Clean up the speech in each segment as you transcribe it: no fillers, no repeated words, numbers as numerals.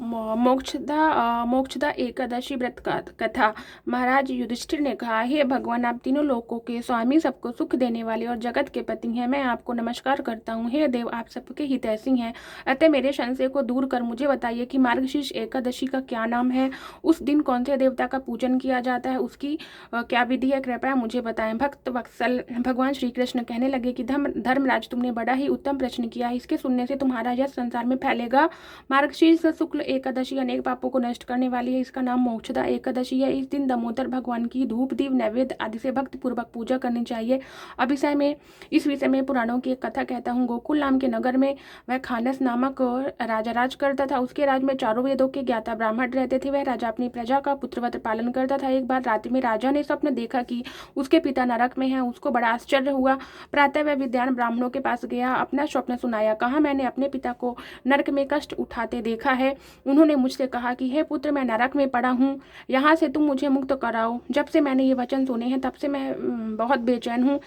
मोक्षदा एकादशी व्रत का कथा। महाराज युधिष्ठिर ने कहा, हे भगवान, आप तीनों लोकों के स्वामी, सबको सुख देने वाले और जगत के पति हैं। मैं आपको नमस्कार करता हूँ। हे देव, आप सबके हितैषी हैं, अतः मेरे संशय को दूर कर मुझे बताइए कि मार्गशीर्ष एकादशी का क्या नाम है, उस दिन कौन से देवता का पूजन किया जाता है, उसकी क्या विधि है, कृपया मुझे बताएं। भक्त वत्सल भगवान श्री कृष्ण कहने लगे कि धर्मराज, तुमने बड़ा ही उत्तम प्रश्न किया। इसके सुनने से तुम्हारा यश संसार में फैलेगा। मार्गशीर्ष शुक्ल एकादशी अनेक पापों को नष्ट करने वाली है। इसका नाम मोक्षदा एकादशी है। इस दिन दामोदर भगवान की धूप दीप नैवेद्य आदि से भक्ति पूर्वक पूजा करनी चाहिए। अब इस विषय में पुराणों की एक कथा कहता हूँ। गोकुल नाम के नगर में वह खानस नामक राजा राज करता था। उसके राज में चारों वेदों के ज्ञाता ब्राह्मण रहते थे। वह राजा अपनी प्रजा का पुत्रवत पालन करता था। एक बार रात्रि में राजा ने स्वप्न देखा कि उसके पिता नरक में हैं। उसको बड़ा आश्चर्य हुआ। प्रातः वह विद्वान ब्राह्मणों के पास गया, अपना स्वप्न सुनाया। कहा, मैंने अपने पिता को नरक में कष्ट उठाते देखा है। उन्होंने मुझसे कहा कि हे पुत्र, मैं नरक में पड़ा हूँ, यहाँ से तुम मुझे मुक्त कराओ। जब से मैंने ये वचन सुने हैं तब से मैं बहुत बेचैन हूँ।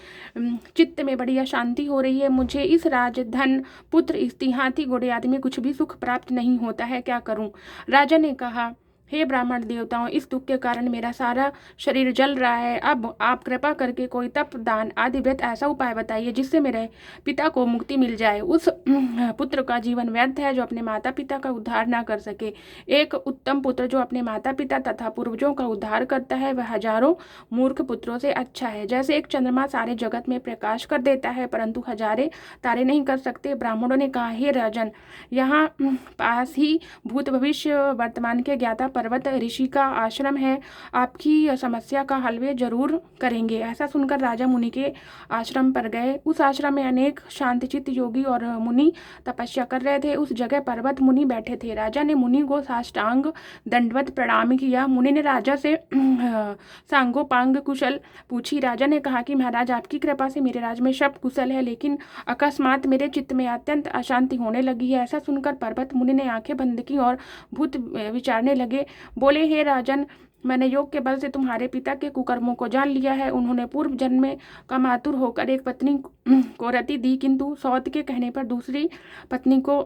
चित्त में बड़ी अशांति हो रही है। मुझे इस राजधन पुत्र स्त्री हाथी घोड़े आदि में कुछ भी सुख प्राप्त नहीं होता है, क्या करूं। राजा ने कहा, हे ब्राह्मण देवताओं, इस दुख के कारण मेरा सारा शरीर जल रहा है। अब आप कृपा करके कोई तप दान आदि व्रत ऐसा उपाय बताइए जिससे मेरे पिता को मुक्ति मिल जाए। उस पुत्र का जीवन व्यर्थ है जो अपने माता पिता का उद्धार ना कर सके। एक उत्तम पुत्र जो अपने माता पिता तथा पूर्वजों का उद्धार करता है वह हजारों मूर्ख पुत्रों से अच्छा है। जैसे एक चंद्रमा सारे जगत में प्रकाश कर देता है परंतु हजारे तारे नहीं कर सकते। ब्राह्मणों ने कहा, हे राजन, यहाँ पास ही भूत भविष्य वर्तमान के ज्ञाता पर्वत ऋषि का आश्रम है। आपकी समस्या का हल वे जरूर करेंगे। ऐसा सुनकर राजा मुनि के आश्रम पर गए। उस आश्रम में अनेक शांतचित्त योगी और मुनि तपस्या कर रहे थे। उस जगह पर्वत मुनि बैठे थे। राजा ने मुनि को साष्टांग दंडवत प्रणाम किया। मुनि ने राजा से सांगोपांग कुशल पूछी। राजा ने कहा कि महाराज, आपकी कृपा से मेरे राज में सब कुशल है, लेकिन अकस्मात मेरे चित्त में अत्यंत अशांति होने लगी है। ऐसा सुनकर पर्वत मुनि ने आंखें बंद की और भूत विचारने लगे। बोले, हे राजन, मैंने योग के बल से तुम्हारे पिता के कुकर्मों को जान लिया है। उन्होंने पूर्व जन्म में कामातुर होकर एक पत्नी को रति दी, किंतु सौत के कहने पर दूसरी पत्नी को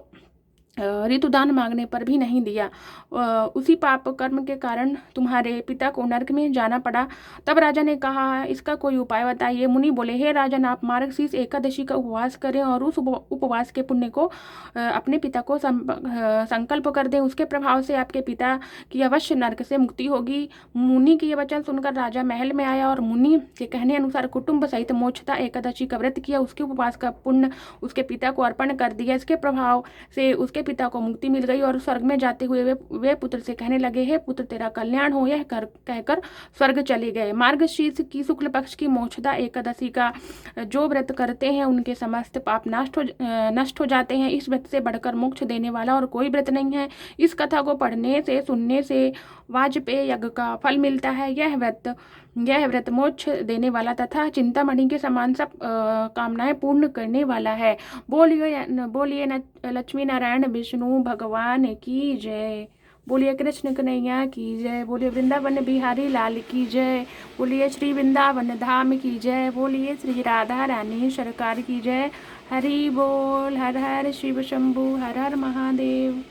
ऋतुदान मांगने पर भी नहीं दिया। उसी पाप कर्म के कारण तुम्हारे पिता को नरक में जाना पड़ा। तब राजा ने कहा, इसका कोई उपाय बताइए। मुनि बोले, हे राजन, आप मार्गशीर्ष एकादशी का उपवास करें और उस उपवास के पुण्य को अपने पिता को संकल्प कर दें। उसके प्रभाव से आपके पिता की अवश्य नरक से मुक्ति होगी। मुनि के ये वचन सुनकर राजा महल में आया और मुनि के कहने अनुसार कुटुंब सहित मोक्षदा एकादशी का व्रत किया। उसके उपवास का पुण्य उसके पिता को अर्पण कर दिया। इसके प्रभाव से उसके पिता को मुक्ति मिल गई और स्वर्ग में जाते हुए वे पुत्र से कहने लगे, हे पुत्र, तेरा कल्याण हो। यह कहकर स्वर्ग चले गए। मार्गशीर्ष की शुक्ल पक्ष की मोक्षदा एकादशी का जो व्रत करते हैं उनके समस्त पाप नष्ट हो जाते हैं। इस व्रत से बढ़कर मोक्ष देने वाला और कोई व्रत नहीं है। इस कथा को पढ़ने से सुनने से वाजपेय यज्ञ का फल मिलता है। यह व्रत मोक्ष देने वाला तथा चिंतामणि के समान सब कामनाएं पूर्ण करने वाला है। बोलिए लक्ष्मी नारायण विष्णु भगवान की जय। बोलिए कृष्ण कन्हैया की जय। बोलिए वृंदावन बिहारी लाल की जय। बोलिए श्री वृंदावन धाम की जय। बोलिए श्री राधा रानी सरकार की जय। हरि बोल। हर हर शिव शंभु, हर हर महादेव।